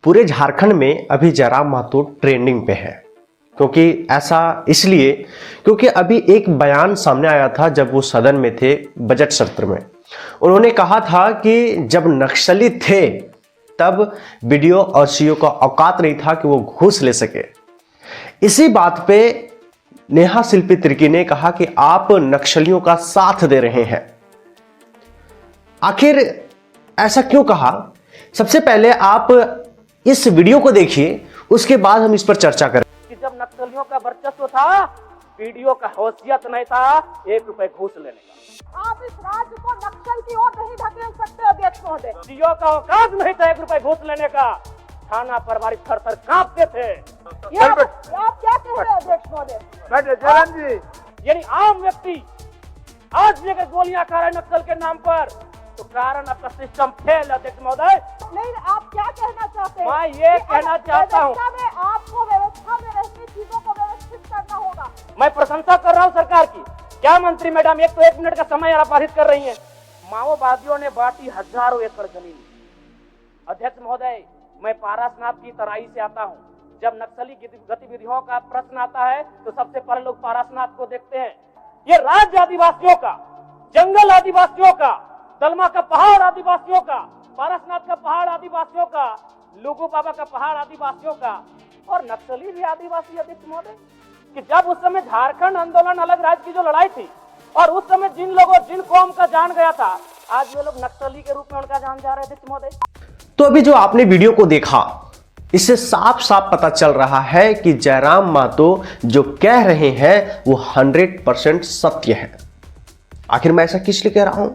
पूरे झारखंड में अभी जयराम महतो ट्रेंडिंग पे है। क्योंकि ऐसा इसलिए क्योंकि अभी एक बयान सामने आया था जब वो सदन में थे बजट सत्र में। उन्होंने कहा था कि जब नक्सली थे तब बीडीओ और सीओ का औकात नहीं था कि वो घूस ले सके। इसी बात पे नेहा शिल्पी तिर्की ने कहा कि आप नक्सलियों का साथ दे रहे हैं। आखिर ऐसा क्यों कहा? सबसे पहले आप इस वीडियो को देखिए, उसके बाद हम इस पर चर्चा करें। कि जब नक्सलियों का वर्चस्व था, वीडियो का हैसियत नहीं था 1 रुपए घूस लेने का। आप इस राज्य को नक्सल की ओर नहीं धकेल सकते अध्यक्ष महोदय। सीओ का औकात नहीं था 1 रुपए घूस लेने का। थाना प्रभारी थर-थर कांपते थे। ये आप क्या कह रहे हैं अध्यक्ष महोदय? यानी आम व्यक्ति आज भी अगर गोलियां खा रहे नक्सल के नाम पर, तो कारण आपका सिस्टम फेल है अध्यक्ष महोदय। नहीं, आप क्या कहना चाहते हैं? मैं ये कहना चाहता हूँ, आपको व्यवस्था में रहती चीजों को व्यवस्थित करना होगा। मैं प्रशंसा कर रहा हूँ सरकार की। क्या मंत्री मैडम, एक तो 1 मिनट का समय आपराधित कर रही हैं। माओवादियों ने बांटी हजारों एकड़ जमीन। अध्यक्ष महोदय, मैं पारसनाथ की तराई से आता हूँ। जब नक्सली गतिविधियों का प्रश्न आता है तो सबसे पहले लोग पारसनाथ को देखते हैं। ये राज्य आदिवासियों का, जंगल आदिवासियों का, दलमा का पहाड़ आदिवासियों का, पारसनाथ का पहाड़ आदिवासियों का, लुगू बाबा का पहाड़ आदिवासियों का, और नक्सली भी आदिवासी। अध्यक्ष महोदय, कि जब उस समय झारखंड आंदोलन अलग राज्य की जो लड़ाई थी, और उस समय जिन लोगों जिन कौम का जान गया था, आज वे लोग नक्सली के रूप में उनका जान जा रहे थे। अध्यक्ष महोदय, तो अभी जो आपने वीडियो को देखा, इससे साफ साफ पता चल रहा है कि जयराम महतो जो कह रहे हैं वो 100% सत्य है। आखिर मैं ऐसा किस लिए कह रहा हूं?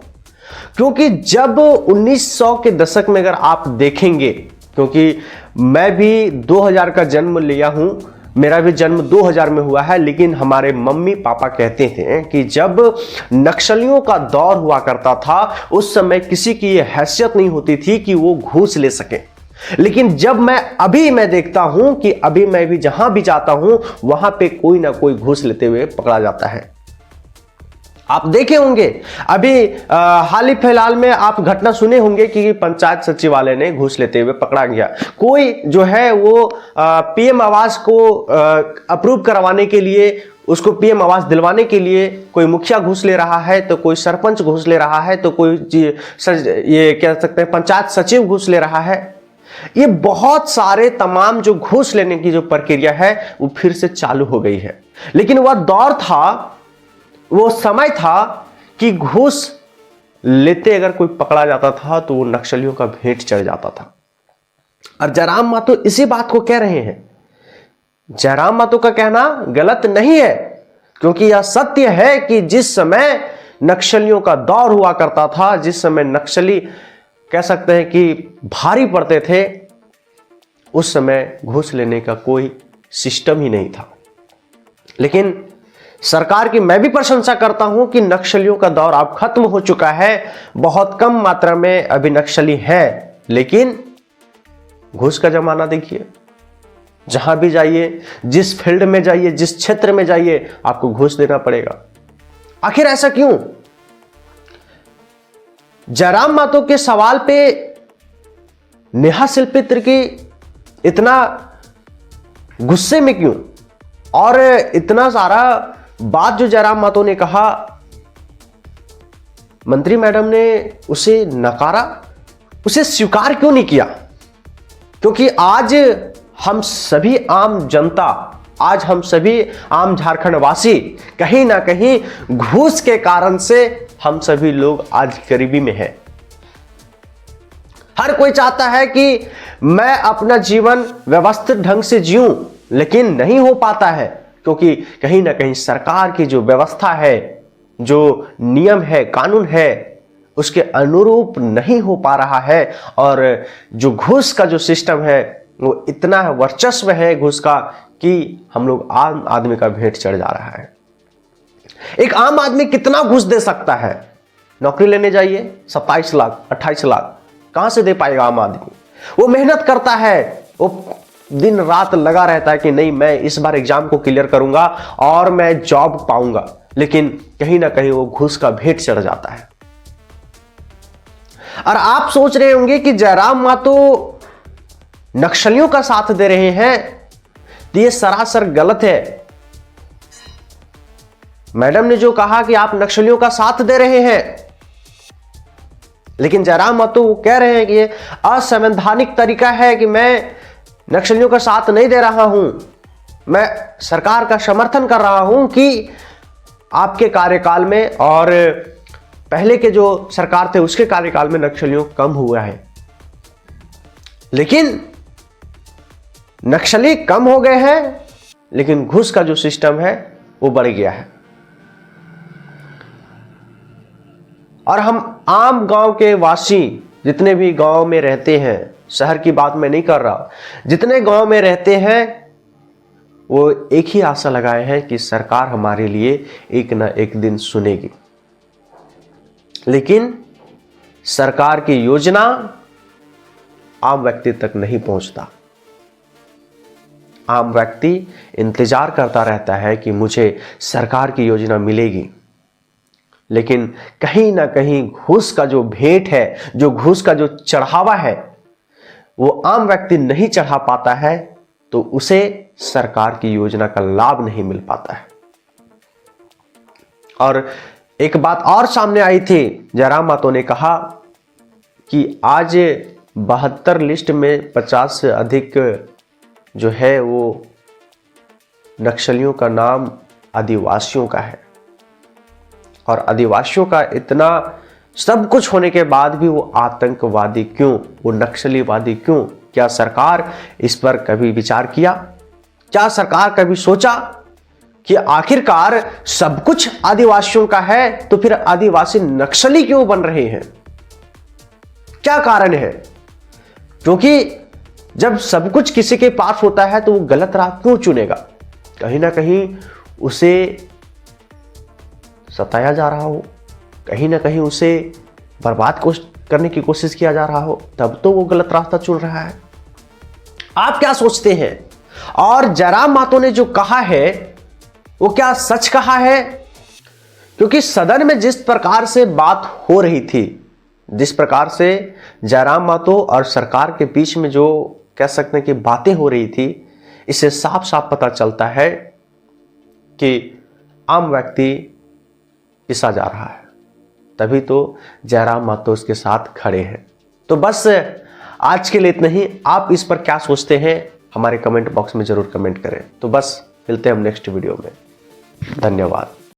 क्योंकि जब 1900 के दशक में अगर आप देखेंगे, क्योंकि मैं भी 2000 का जन्म लिया हूं, मेरा भी जन्म 2000 में हुआ है, लेकिन हमारे मम्मी पापा कहते थे कि जब नक्सलियों का दौर हुआ करता था उस समय किसी की यह हैसियत नहीं होती थी कि वो घूस ले सके। लेकिन जब मैं देखता हूं कि अभी मैं भी जहां भी जाता हूं वहां पे कोई ना कोई घूस लेते हुए पकड़ा जाता है। आप देखे होंगे अभी हाल ही फिलहाल में आप घटना सुने होंगे कि पंचायत सचिवालय ने घूस लेते हुए पकड़ा गया। कोई जो है वो पीएम आवास को अप्रूव करवाने के लिए, उसको पीएम आवास दिलवाने के लिए कोई मुखिया घूस ले रहा है, तो कोई सरपंच घूस ले रहा है, तो कोई ये कह सकते हैं पंचायत सचिव घूस ले रहा है। ये बहुत सारे तमाम जो घूस लेने की जो प्रक्रिया है वो फिर से चालू हो गई है। लेकिन वह दौर था, वो समय था कि घूस लेते अगर कोई पकड़ा जाता था तो वो नक्सलियों का भेंट चढ़ जाता था। और जयराम महतो इसी बात को कह रहे हैं। जयराम महतो का कहना गलत नहीं है, क्योंकि यह सत्य है कि जिस समय नक्सलियों का दौर हुआ करता था, जिस समय नक्सली कह सकते हैं कि भारी पड़ते थे, उस समय घूस लेने का कोई सिस्टम ही नहीं था। लेकिन सरकार की मैं भी प्रशंसा करता हूं कि नक्सलियों का दौर अब खत्म हो चुका है। बहुत कम मात्रा में अभी नक्सली हैं, लेकिन घूस का जमाना देखिए। जहां भी जाइए, जिस फील्ड में जाइए, जिस क्षेत्र में जाइए, आपको घूस देना पड़ेगा। आखिर ऐसा क्यों? जयराम महतो के सवाल पे नेहा शिल्पी तिर्की इतना गुस्से में क्यों, और इतना सारा बात जो जयराम महतो ने कहा, मंत्री मैडम ने उसे नकारा, उसे स्वीकार क्यों नहीं किया? क्योंकि आज हम सभी आम जनता, आज हम सभी आम झारखंड वासी कहीं ना कहीं घूस के कारण से हम सभी लोग आज गरीबी में हैं। हर कोई चाहता है कि मैं अपना जीवन व्यवस्थित ढंग से जीऊं, लेकिन नहीं हो पाता है, क्योंकि कहीं ना कहीं सरकार की जो व्यवस्था है, जो नियम है, कानून है, उसके अनुरूप नहीं हो पा रहा है। और जो घूस का जो सिस्टम है वो इतना वर्चस्व है घूस का कि हम लोग आम आदमी का भेंट चढ़ जा रहा है। एक आम आदमी कितना घूस दे सकता है? नौकरी लेने जाइए 27 लाख 28 लाख कहां से दे पाएगा आम आदमी? वो मेहनत करता है, वो दिन रात लगा रहता है कि नहीं मैं इस बार एग्जाम को क्लियर करूंगा और मैं जॉब पाऊंगा, लेकिन कहीं ना कहीं वो घूस का भेंट चढ़ जाता है। और आप सोच रहे होंगे कि जयराम महतो नक्सलियों का साथ दे रहे हैं, तो ये सरासर गलत है। मैडम ने जो कहा कि आप नक्सलियों का साथ दे रहे हैं, लेकिन जयराम महतो वो कह रहे हैं कि ये असंवैधानिक तरीका है कि मैं नक्सलियों का साथ नहीं दे रहा हूं, मैं सरकार का समर्थन कर रहा हूं कि आपके कार्यकाल में और पहले के जो सरकार थे उसके कार्यकाल में नक्सलियों कम हुआ है। लेकिन नक्सली कम हो गए हैं, लेकिन घूस का जो सिस्टम है वो बढ़ गया है। और हम आम गांव के वासी जितने भी गांव में रहते हैं, शहर की बात मैं नहीं कर रहा, जितने गांव में रहते हैं वो एक ही आशा लगाए हैं कि सरकार हमारे लिए एक ना एक दिन सुनेगी। लेकिन सरकार की योजना आम व्यक्ति तक नहीं पहुंचता। आम व्यक्ति इंतजार करता रहता है कि मुझे सरकार की योजना मिलेगी, लेकिन कहीं ना कहीं घूस का जो भेंट है, जो घूस का जो चढ़ावा है, वो आम व्यक्ति नहीं चढ़ा पाता है, तो उसे सरकार की योजना का लाभ नहीं मिल पाता है। और एक बात और सामने आई थी, जयराम महतो ने कहा कि आज 72 लिस्ट में 50 से अधिक जो है वो नक्सलियों का नाम आदिवासियों का है। और आदिवासियों का इतना सब कुछ होने के बाद भी वो आतंकवादी क्यों, वो नक्सलीवादी क्यों? क्या सरकार इस पर कभी विचार किया? क्या सरकार कभी सोचा कि आखिरकार सब कुछ आदिवासियों का है, तो फिर आदिवासी नक्सली क्यों बन रहे हैं? क्या कारण है? क्योंकि जब सब कुछ किसी के पास होता है तो वो गलत राह क्यों चुनेगा? कहीं ना कहीं उसे सताया जा रहा हो, कहीं ना कहीं उसे बर्बाद करने की कोशिश किया जा रहा हो, तब तो वो गलत रास्ता चुन रहा है। आप क्या सोचते हैं? और जयराम महतो ने जो कहा है वो क्या सच कहा है? क्योंकि सदन में जिस प्रकार से बात हो रही थी, जिस प्रकार से जयराम महतो और सरकार के बीच में जो कह सकते हैं कि बातें हो रही थी, इससे साफ साफ पता चलता है कि आम व्यक्ति पिसा जा रहा है। तभी तो जयराम महतो उसके साथ खड़े हैं। तो बस आज के लिए इतना ही। आप इस पर क्या सोचते हैं हमारे कमेंट बॉक्स में जरूर कमेंट करें। तो बस मिलते हैं हम नेक्स्ट वीडियो में। धन्यवाद।